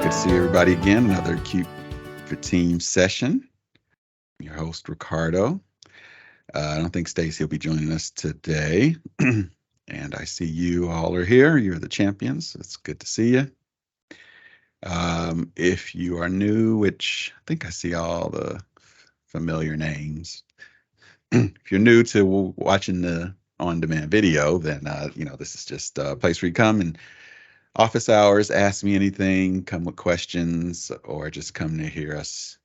Good to see everybody again. Another Cute for Team session. I'm your host, Ricardo. I don't think Stacy will be joining us today. And I see you all are here. You're the champions. It's good to see you. If you are new, which I think I see all the familiar names. If you're new to watching the on-demand video, then this is just a place where you come and office hours, ask me anything, come with questions, or just come to hear us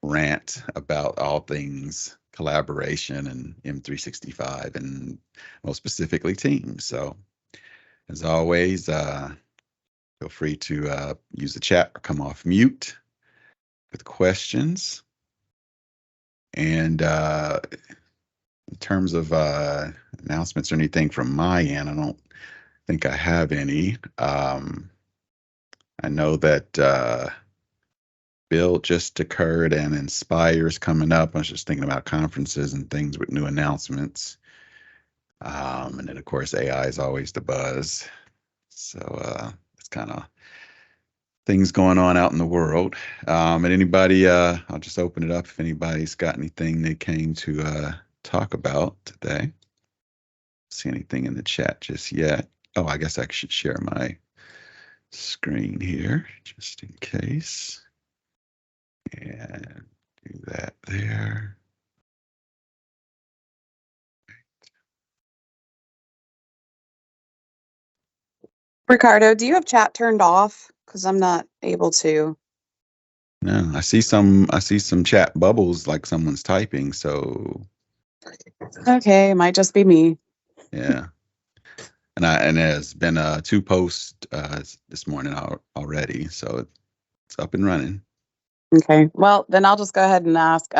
rant about all things collaboration and M365 and most specifically Teams. So as always, feel free to use the chat or come off mute with questions. And in terms of announcements or anything from my end, I don't think I have any. I know that Build just occurred and Inspire's coming up. I was just thinking about conferences and things with new announcements. And then, of course, AI is always the buzz. So it's kind of things going on out in the world. And anybody, I'll just open it up if anybody's got anything they came to talk about today. See anything in the chat just yet? Oh, I guess I should share my screen here just in case. And do that there. Ricardo, do you have chat turned off? Because I'm not able to. No, I see some chat bubbles like someone's typing, so Okay, it might just be me. yeah. And there's been 2 posts this morning already, so it's up and running. Okay, well, then I'll just go ahead and ask.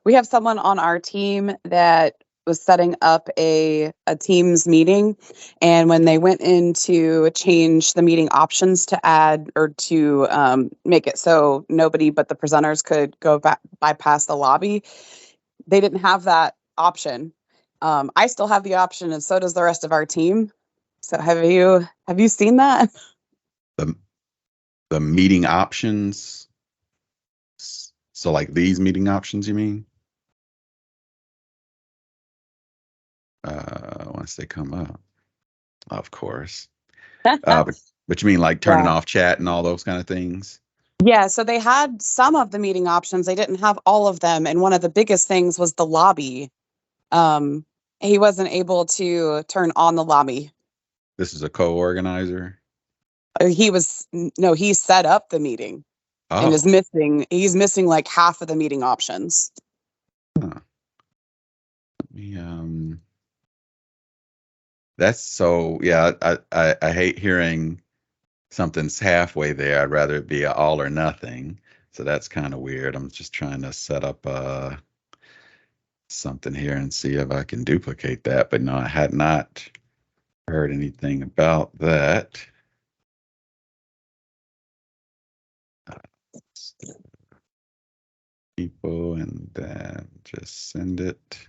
We have someone on our team that was setting up a Teams meeting, and when they went in to change the meeting options to add or to make it so nobody but the presenters could go bypass the lobby, they didn't have that option. I still have the option, and so does the rest of our team. So have you seen that? The meeting options. So like these meeting options, you mean? Once they come up, of course. But you mean like turning off chat and all those kind of things? Yeah, so they had some of the meeting options. They didn't have all of them. And one of the biggest things was the lobby. He wasn't able to turn on the lobby. This is a co-organizer? He set up the meeting and he's missing like half of the meeting options. Huh. Let me, that's so, yeah, I hate hearing something's halfway there. I'd rather it be all or nothing. So that's kind of weird. I'm just trying to set up something here and see if I can duplicate that. But no, I had not heard anything about that. People, and then just send it.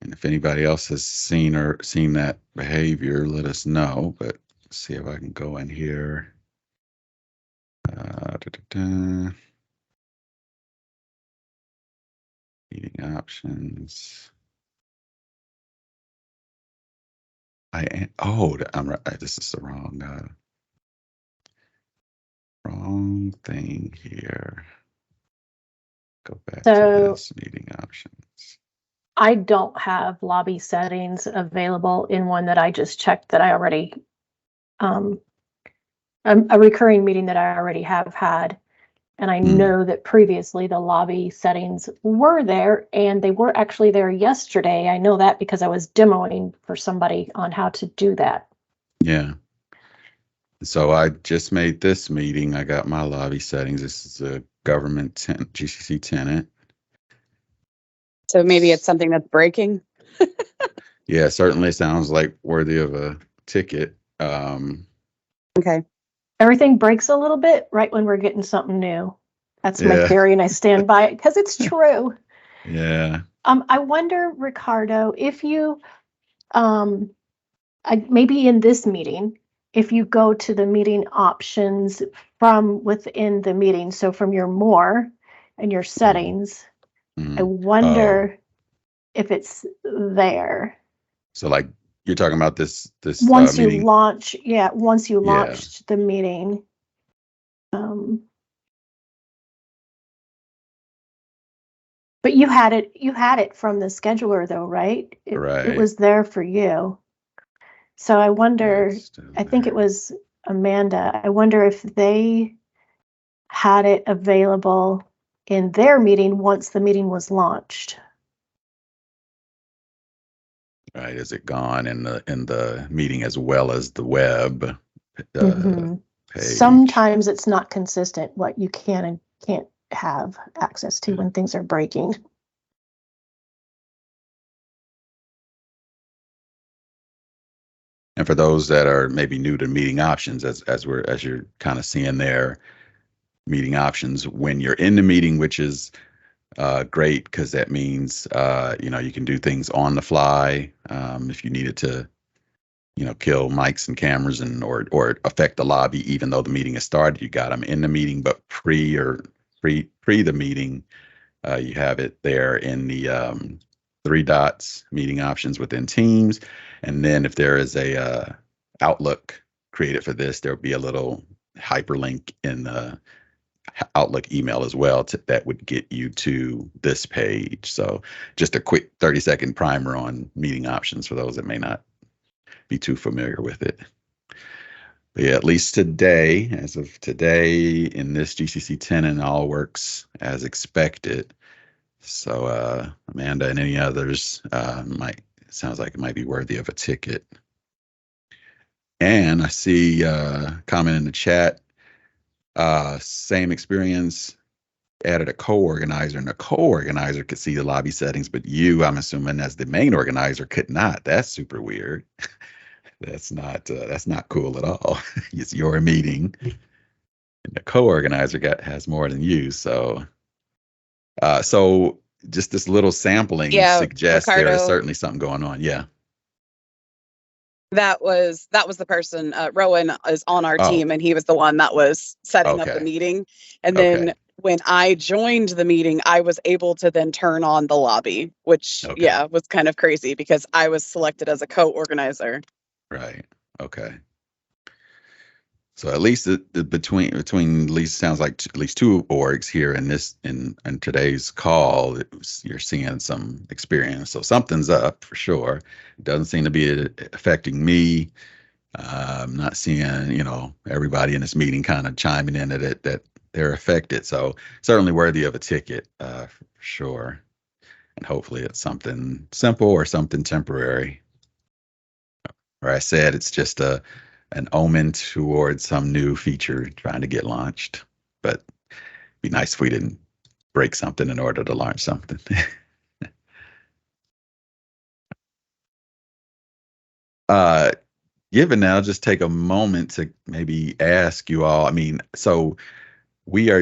And if anybody else has seen that behavior, let us know. But let's see if I can go in here. Meeting options. This is the wrong thing here. Go back to this meeting options. I don't have lobby settings available in one that I just checked that I already, a recurring meeting that I already have had. And I know that previously the lobby settings were there, and they were actually there yesterday. I know that because I was demoing for somebody on how to do that. Yeah. So I just made this meeting. I got my lobby settings. This is a government GCC tenant. So maybe it's something that's breaking. Yeah, certainly sounds like worthy of a ticket. Okay. Everything breaks a little bit right when we're getting something new. That's my theory, and I stand by it because it's true. Yeah. I wonder, Ricardo, if you maybe in this meeting, if you go to the meeting options from within the meeting, so from your more and your settings, I Oh, wonder if it's there. so like you're talking about this Once you meeting. launch, once you Yeah, launched the meeting. But you had it from the scheduler though, right? It right. was there for you. So I Yeah, wonder, it's still I think it there. was Amanda. I wonder if they had it available in their meeting once the meeting was launched. Right. Is it gone in the meeting as well as the web Mm-hmm. page? Sometimes it's not consistent what you can and can't have access to when things are breaking. And for those that are maybe new to meeting options, as you're kind of seeing there, meeting options when you're in the meeting, which is great because that means you can do things on the fly. If you needed to, kill mics and cameras and or affect the lobby, even though the meeting has started, you got them in the meeting. But pre the meeting, you have it there in the three dots, meeting options within Teams, and then if there is a Outlook created for this, there'll be a little hyperlink in the Outlook email as well that would get you to this page. So just a quick 30-second primer on meeting options for those that may not be too familiar with it. But yeah, at least today, as of today, in this GCC tenant, all works as expected. So Amanda and any others might sounds like it might be worthy of a ticket. And I see comment in the chat, same experience, added a co-organizer, and the co-organizer could see the lobby settings, but you, I'm assuming, as the main organizer, could not. That's super weird. That's not cool at all. It's your meeting, and the co-organizer has more than you. So just this little sampling Yeah, suggests there is Ricardo, certainly something going on. Yeah. that was the person. Rowan is on our Oh, team, and he was the one that was setting up the okay. meeting. And Okay. then when I joined the meeting, I was able to then turn on the lobby, which Okay. was kind of crazy because I was selected as a co-organizer. Right. Okay. So at least between at least sounds like at least two orgs here in this in today's call, you're seeing some experience. So something's up for sure. It doesn't seem to be affecting me. I'm not seeing everybody in this meeting kind of chiming in that they're affected. So certainly worthy of a ticket for sure. And hopefully it's something simple or something temporary. Or I said it's just an omen towards some new feature trying to get launched. But it'd be nice if we didn't break something in order to launch something. uh, Given that, I'll just take a moment to maybe ask you all. I mean, so we are,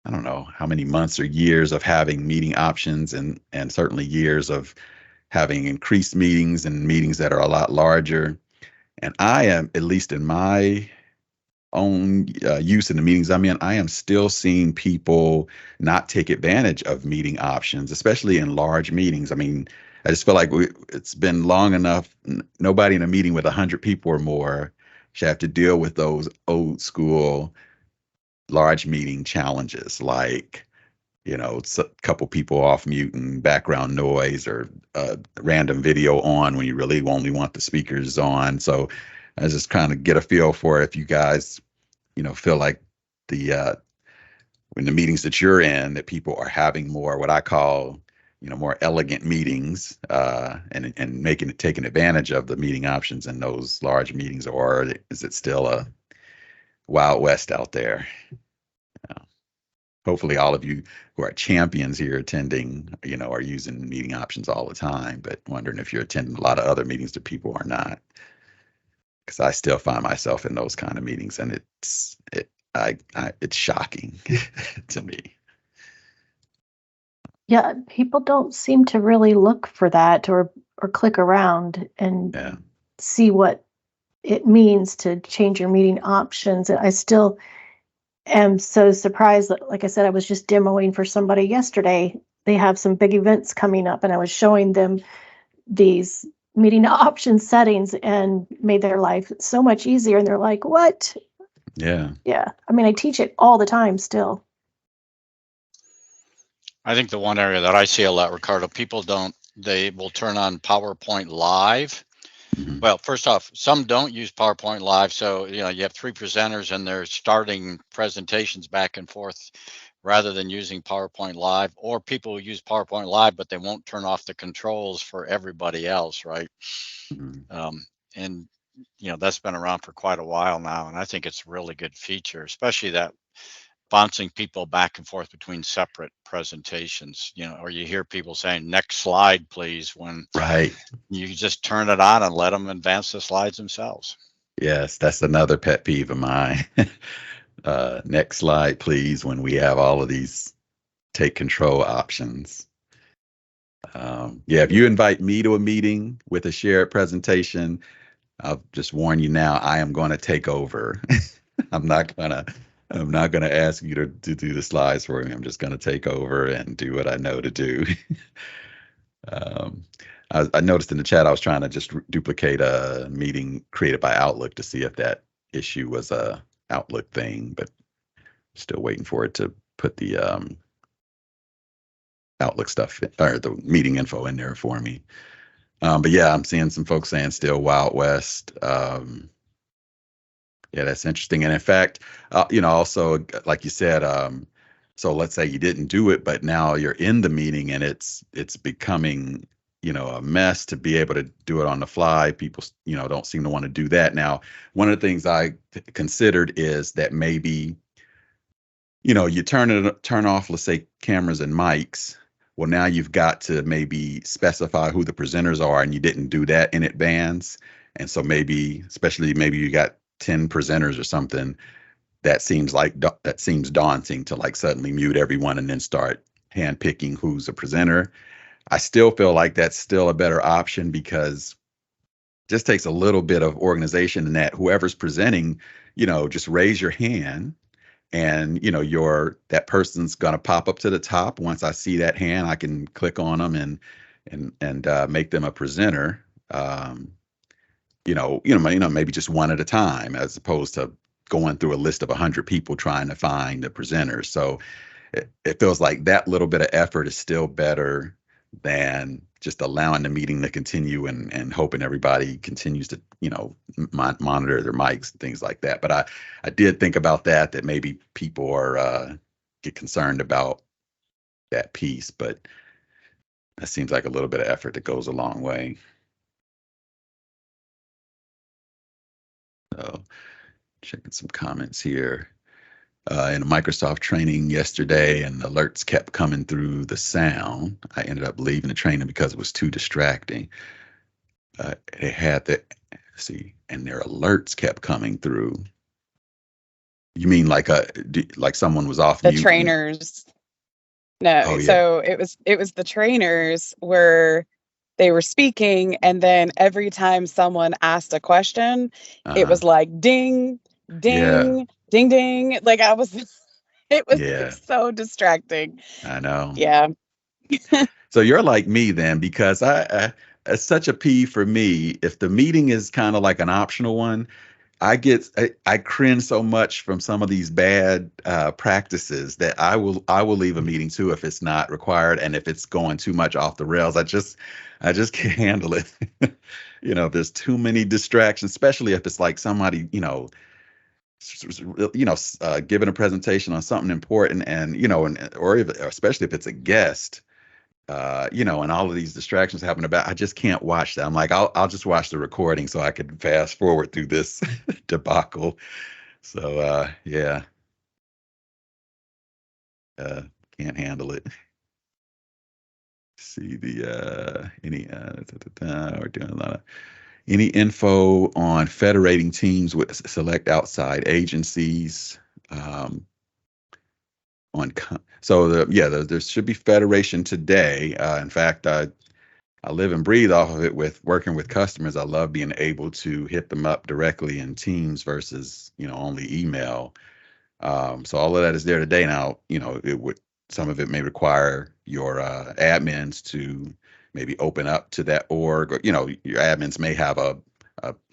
I don't know how many months or years of having meeting options and certainly years of having increased meetings and meetings that are a lot larger. And I am, at least in my own use in the meetings I'm in, I am still seeing people not take advantage of meeting options, especially in large meetings. I mean, I just feel like it's been long enough. Nobody in a meeting with 100 people or more should have to deal with those old school large meeting challenges like it's a couple people off mute and background noise or random video on when you really only want the speakers on. So I just kind of get a feel for if you guys feel like the in the meetings that you're in that people are having more what I call more elegant meetings and taking advantage of the meeting options in those large meetings, or is it still a wild west out there? Hopefully all of you who are champions here attending are using meeting options all the time, but wondering if you're attending a lot of other meetings that people are not, because I still find myself in those kind of meetings, and it's shocking to me. Yeah, people don't seem to really look for that or or click around and Yeah. see what it means to change your meeting options. And I still am so surprised that, like I said, I was just demoing for somebody yesterday. They have some big events coming up, and I was showing them these meeting option settings and made their life so much easier. And they're like, what? Yeah. Yeah. I mean, I teach it all the time still. I think the one area that I see a lot, Ricardo, they will turn on PowerPoint Live. Mhm. Well, first off, some don't use PowerPoint Live. So, you have three presenters and they're starting presentations back and forth rather than using PowerPoint Live, or people use PowerPoint Live, but they won't turn off the controls for everybody else, right? Mhm. And, that's been around for quite a while now. And I think it's a really good feature, especially that bouncing people back and forth between separate presentations, or you hear people saying, next slide, please, when Right. you just turn it on and let them advance the slides themselves. Yes, that's another pet peeve of mine. Next slide, please, when we have all of these take control options. Yeah, if you invite me to a meeting with a shared presentation, I'll just warn you now, I am going to take over. I'm not gonna ask you to do the slides for me. I'm just gonna take over and do what I know to do. I noticed in the chat I was trying to just duplicate a meeting created by Outlook to see if that issue was a Outlook thing, but still waiting for it to put the Outlook stuff or the meeting info in there for me. But yeah, I'm seeing some folks saying still Wild West. Yeah, that's interesting. And in fact, also like you said, so let's say you didn't do it, but now you're in the meeting and it's becoming, a mess to be able to do it on the fly. People, don't seem to want to do that. Now, one of the things I considered is that maybe, you turn off, let's say, cameras and mics. Well, now you've got to maybe specify who the presenters are, and you didn't do that in advance. And so especially maybe you got 10 presenters or something, that seems daunting to like suddenly mute everyone and then start handpicking who's a presenter. I still feel like that's still a better option because it just takes a little bit of organization in that whoever's presenting, just raise your hand and that person's going to pop up to the top. Once I see that hand, I can click on them and make them a presenter. Maybe just one at a time, as opposed to going through a list of 100 people trying to find the presenters. So it feels like that little bit of effort is still better than just allowing the meeting to continue and hoping everybody continues to, monitor their mics and things like that. But I did think about that maybe people are get concerned about that piece, but that seems like a little bit of effort that goes a long way. So checking some comments here. In a Microsoft training yesterday, and alerts kept coming through the sound. I ended up leaving the training because it was too distracting. They had and their alerts kept coming through. You mean like someone was off The mute? trainers. No, Oh, yeah. so it was the trainers where they were speaking, and then every time someone asked a question, it was like ding, ding, Yeah. ding, ding. Like it was Yeah. so distracting. I know. Yeah. So you're like me then, because it's such a peeve for me. If the meeting is kind of like an optional one, I cringe so much from some of these bad practices that I will leave a meeting too if it's not required, and if it's going too much off the rails, I just can't handle it. There's too many distractions, especially if it's like somebody giving a presentation on something important, and or especially if it's a guest. And all of these distractions happen I just can't watch that. I'm like, I'll just watch the recording so I can fast forward through this debacle. So, yeah, can't handle it. See we're doing a lot of any info on federating teams with select outside agencies. There should be federation today. In fact, I live and breathe off of it with working with customers. I love being able to hit them up directly in Teams versus, only email. So all of that is there today. Now, some of it may require your admins to maybe open up to that org, or, your admins may have a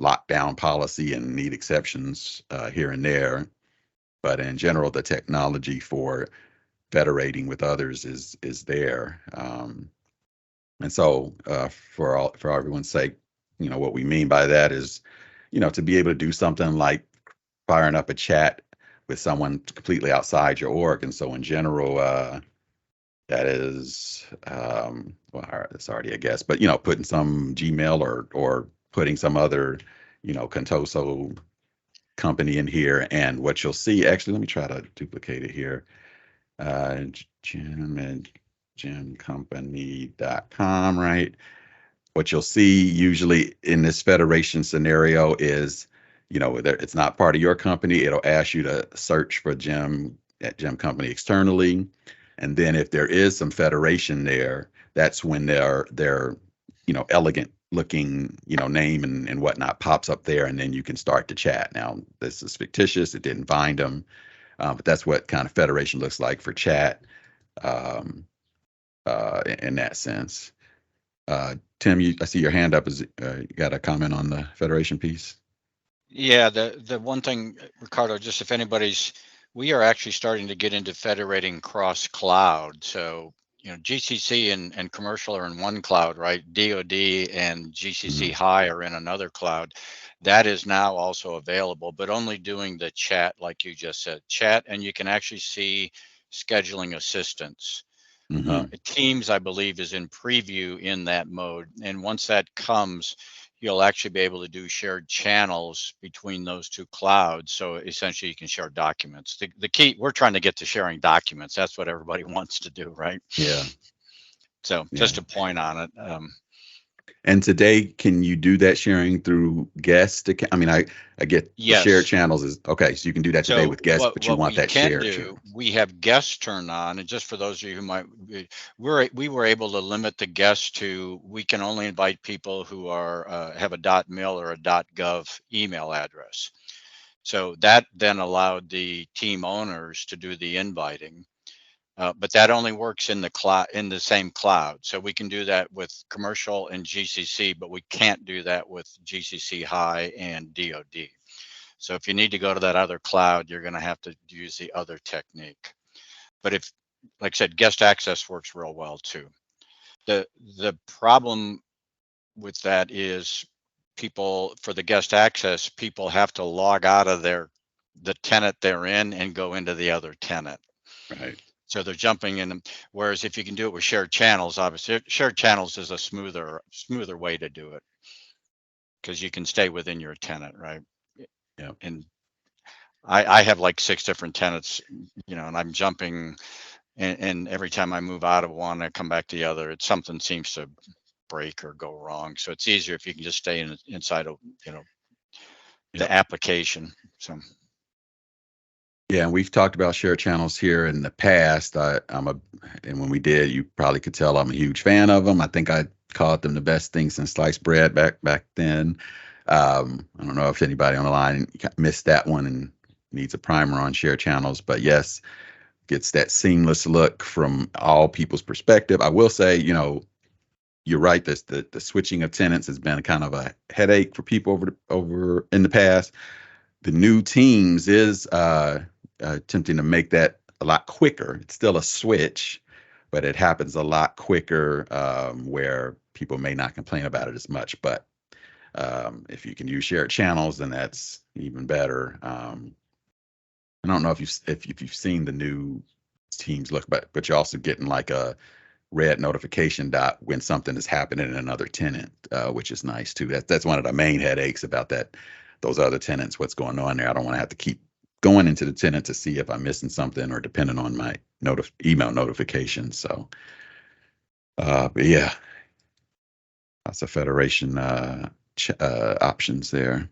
lockdown policy and need exceptions here and there. But in general, the technology for federating with others is there. And so for everyone's sake, what we mean by that is, to be able to do something like firing up a chat with someone completely outside your org. And so in general, that is, well, it's already a guess, but, putting some Gmail or putting some other, Contoso company in here. And what you'll see, actually, let me try to duplicate it here. Jimcompany.com, right? What you'll see usually in this federation scenario is, it's not part of your company. It'll ask you to search for Jim at Jim Company externally. And then if there is some federation there, that's when their elegant looking, name and whatnot pops up there, and then you can start to chat. Now, this is fictitious. It didn't find them. But that's what kind of federation looks like for chat in that sense. Tim, I see your hand up. Is you got a comment on the federation piece? Yeah, the one thing, Ricardo, just if we are actually starting to get into federating cross cloud. So, GCC and commercial are in one cloud, right? DoD and GCC High are in another cloud. That is now also available, but only doing the chat, like you just said, chat, and you can actually see scheduling assistance. Teams, I believe, is in preview in that mode. And once that comes, you'll actually be able to do shared channels between those two clouds. So essentially you can share documents. The key, we're trying to get to sharing documents. That's what everybody wants to do, right? Yeah. So just a point on it. And today, can you do that sharing through guest? I mean, I get yes. Shared channels is okay. So you can do that today with guests, but you want that shared channel. We have guests turned on, and just for those of you who might, we were able to limit the guests to, we can only invite people who are have a .mil or a .gov email address. So that then allowed the team owners to do the inviting. But that only works in the cloud, in the same cloud. So we can do that with commercial and GCC, but we can't do that with GCC High and DoD. So if you need to go to that other cloud, you're going to have to use the other technique. But if, like I said, guest access works real well too. The problem with that is people, for the guest access, people have to log out of the tenant they're in and go into the other tenant. Right. So they're jumping in. Whereas if you can do it with shared channels, obviously shared channels is a smoother way to do it, because you can stay within your tenant, right? Yeah. And I have like 6 different tenants, and I'm jumping, and every time I move out of one, I come back to the other. Something seems to break or go wrong. So it's easier if you can just stay inside of the application. So. Yeah, and we've talked about shared channels here in the past. And when we did, you probably could tell I'm a huge fan of them. I think I called them the best thing since sliced bread back then. I don't know if anybody on the line missed that one and needs a primer on shared channels, but yes, gets that seamless look from all people's perspective. I will say, you're right. The switching of tenants has been kind of a headache for people over in the past. The new Teams is attempting to make that a lot quicker. It's still a switch, but it happens a lot quicker, where people may not complain about it as much. But if you can use shared channels, then that's even better. I don't know if you've seen the new Teams look, but you're also getting like a red notification dot when something is happening in another tenant, which is nice too. That's one of the main headaches about those other tenants, what's going on there. I don't want to have to keep going into the tenant to see if I'm missing something or depending on my email notifications. So, but yeah, lots of federation options there.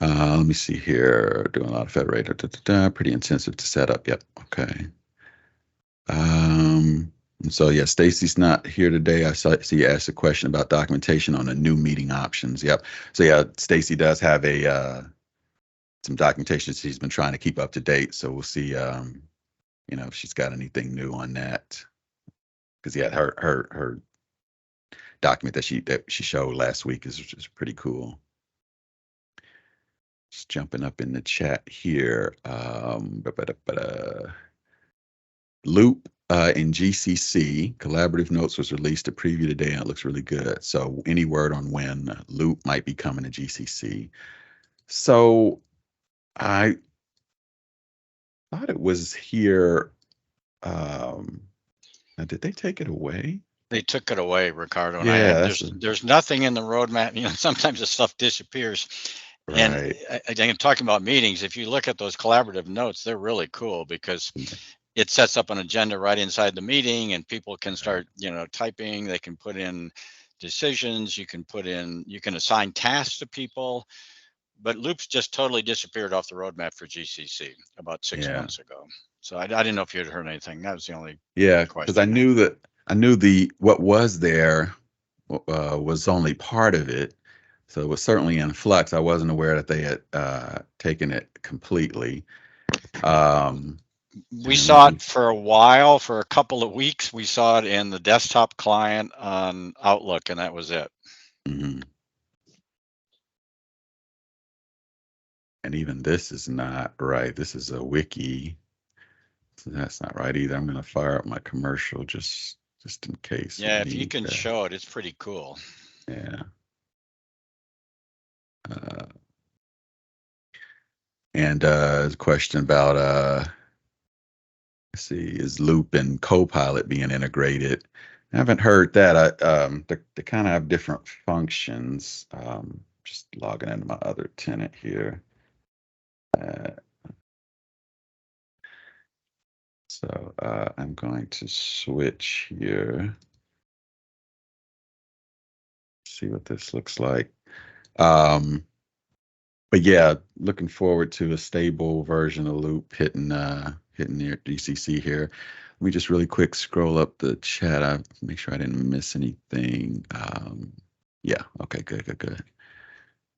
Let me see here. Doing a lot of federator. Pretty intensive to set up. Yep. Okay. And so, yeah, Stacy's not here today. I see you asked a question about documentation on the new meeting options. Yep. So, yeah, Stacy does have some documentation she's been trying to keep up to date. So we'll see, if she's got anything new on that. Because yeah, her document that she showed last week is pretty cool. Just jumping up in the chat here. Loop in GCC collaborative notes was released a preview today, and it looks really good. So any word on when Loop might be coming to GCC? So I thought it was here. Now, did they take it away? They took it away, Ricardo. And Yeah, there's nothing in the roadmap. Sometimes the stuff disappears. right. And again, talking about meetings, if you look at those collaborative notes, they're really cool because it sets up an agenda right inside the meeting, and people can start, typing. They can put in decisions. You can assign tasks to people. But Loops just totally disappeared off the roadmap for GCC about 6 months ago. So I didn't know if you had heard anything. That was the only because I knew what was there was only part of it. So it was certainly in flux. I wasn't aware that they had taken it completely. We saw it for a while, for a couple of weeks. We saw it in the desktop client on Outlook, and that was it. Mm-hmm. And even this is not right. This is a wiki. So that's not right either. I'm going to fire up my commercial just in case. Yeah, if you can show it, it's pretty cool. Yeah. And a question about let's see, is Loop and Copilot being integrated? I haven't heard that. They kind of have different functions. Just logging into my other tenant here. So I'm going to switch here. See what this looks like. But yeah, looking forward to a stable version of Loop hitting near DCC here. Let me just really quick scroll up the chat. I make sure I didn't miss anything. Yeah, okay, good.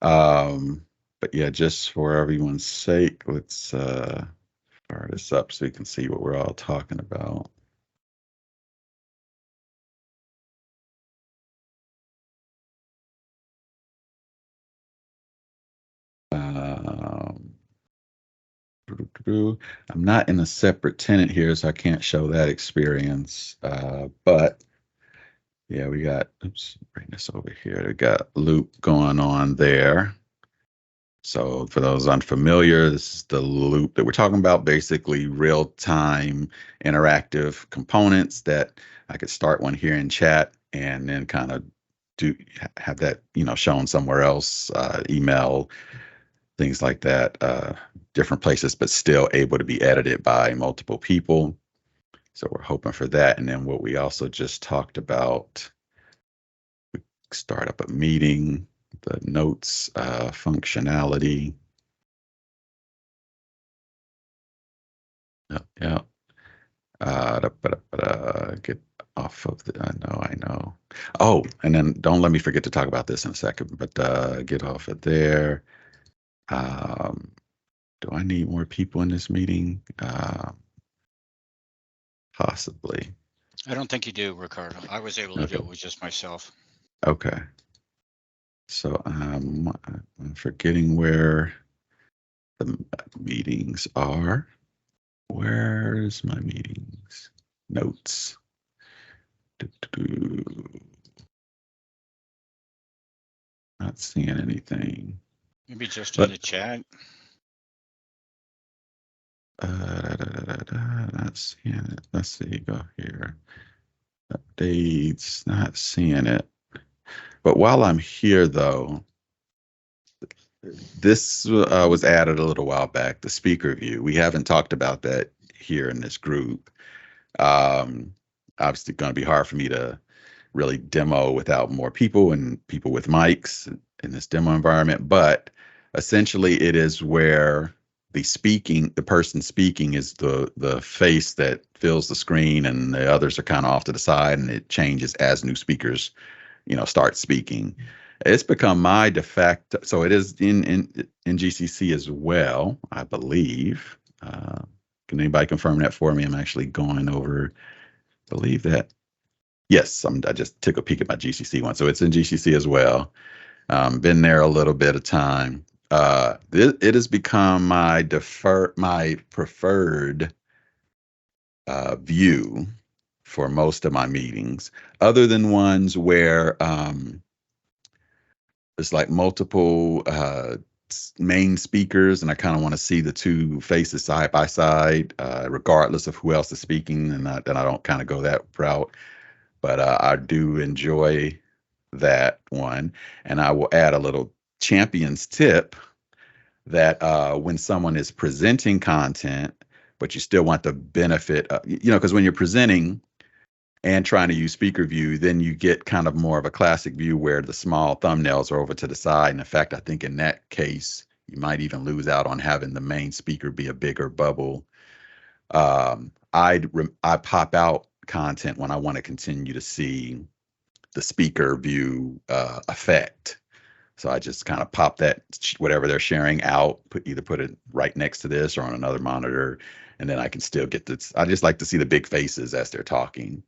But yeah, just for everyone's sake, let's fire this up so you can see what we're all talking about. I'm not in a separate tenant here, so I can't show that experience. But yeah, we got, oops, bring this over here. We got Loop going on there. So for those unfamiliar, this is the Loop that we're talking about, basically real-time interactive components that I could start one here in chat and then kind of have that, shown somewhere else, email, things like that, different places, but still able to be edited by multiple people. So we're hoping for that. And then what we also just talked about, we start up a meeting, the notes functionality. Yeah. Get off of the, I know. Oh, and then don't let me forget to talk about this in a second, but get off of there. Do I need more people in this meeting? Possibly. I don't think you do, Ricardo. I was able to do it with just myself. Okay. So I'm forgetting where the meetings are. Where's my meetings? Notes. Not seeing anything. Maybe just in the chat. Not seeing it. Let's see. Go here. Updates. Not seeing it. But while I'm here, though, this was added a little while back. The speaker view. We haven't talked about that here in this group. Obviously, going to be hard for me to really demo without more people and people with mics in this demo environment. But essentially, it is where the person speaking is the face that fills the screen, and the others are kind of off to the side, and it changes as new speakers, start speaking. It's become my de facto. So it is in GCC as well, I believe. Can anybody confirm that for me? I'm actually going over. Believe that. Yes, I just took a peek at my GCC one, so it's in GCC as well. Been there a little bit of time. It has become my preferred view for most of my meetings, other than ones where there's like multiple main speakers, and I kind of want to see the two faces side by side, regardless of who else is speaking, and I don't kind of go that route. But I do enjoy that one, and I will add a little champion's tip that when someone is presenting content, but you still want the benefit, because when you're presenting and trying to use speaker view, then you get kind of more of a classic view where the small thumbnails are over to the side. And in fact, I think in that case, you might even lose out on having the main speaker be a bigger bubble. I pop out content when I want to continue to see the speaker view effect. So I just kind of pop that, whatever they're sharing out, either put it right next to this or on another monitor, and then I can still get this. I just like to see the big faces as they're talking.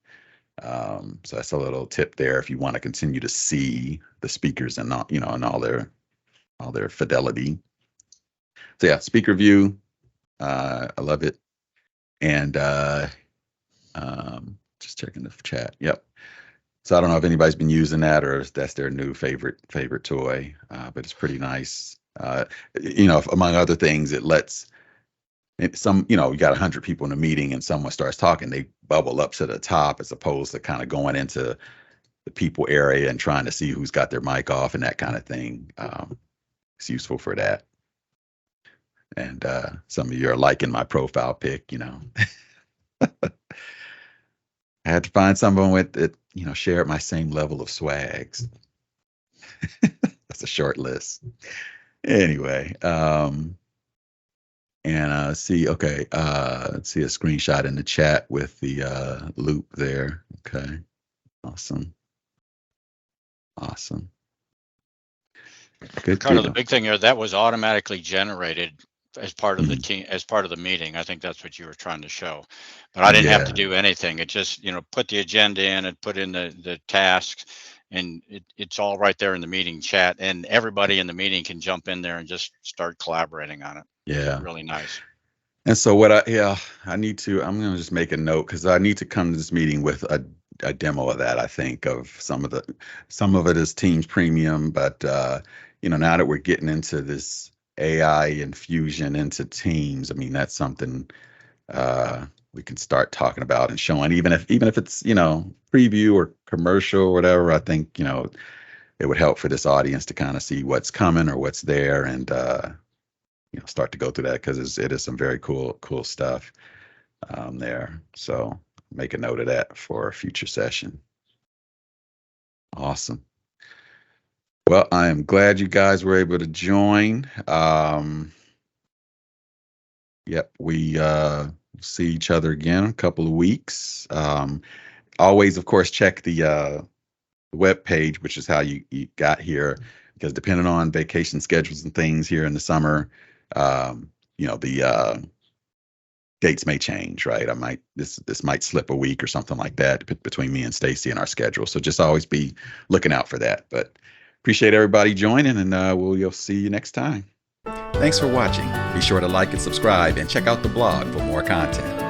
So that's a little tip there if you want to continue to see the speakers and not, and all their fidelity. So yeah, speaker view, I love it. And just checking the chat. Yep. So I don't know if anybody's been using that or if that's their new favorite toy, but it's pretty nice. Among other things, it lets you got 100 people in a meeting and someone starts talking, they bubble up to the top as opposed to kind of going into the people area and trying to see who's got their mic off and that kind of thing. It's useful for that. And some of you are liking my profile pic, I had to find someone with it, share my same level of swags. That's a short list. Anyway, and see, okay, let's see a screenshot in the chat with the loop there. Okay, awesome. Good. Kind of the big thing here, that was automatically generated as part of the team, as part of the meeting. I think that's what you were trying to show, but I didn't have to do anything. It just, put the agenda in and put in the tasks, and it's all right there in the meeting chat, and everybody in the meeting can jump in there and just start collaborating on it. Yeah. It's really nice. And so I'm going to just make a note, because I need to come to this meeting with a demo of that. I think of some of it is Teams Premium, but now that we're getting into this AI infusion into Teams, I mean, that's something we can start talking about and showing, even if it's preview or commercial or whatever. I think it would help for this audience to kind of see what's coming or what's there, and start to go through that, because it is some very cool stuff there. So make a note of that for a future session. Awesome. Well, I am glad you guys were able to join. Yep, we see each other again in a couple of weeks. Always, of course, check the web page, which is how you got here, because depending on vacation schedules and things here in the summer, the dates may change, right? This might slip a week or something like that between me and Stacy and our schedule. So just always be looking out for that. But appreciate everybody joining, and we'll see you next time. Thanks for watching. Be sure to like and subscribe, and check out the blog for more content.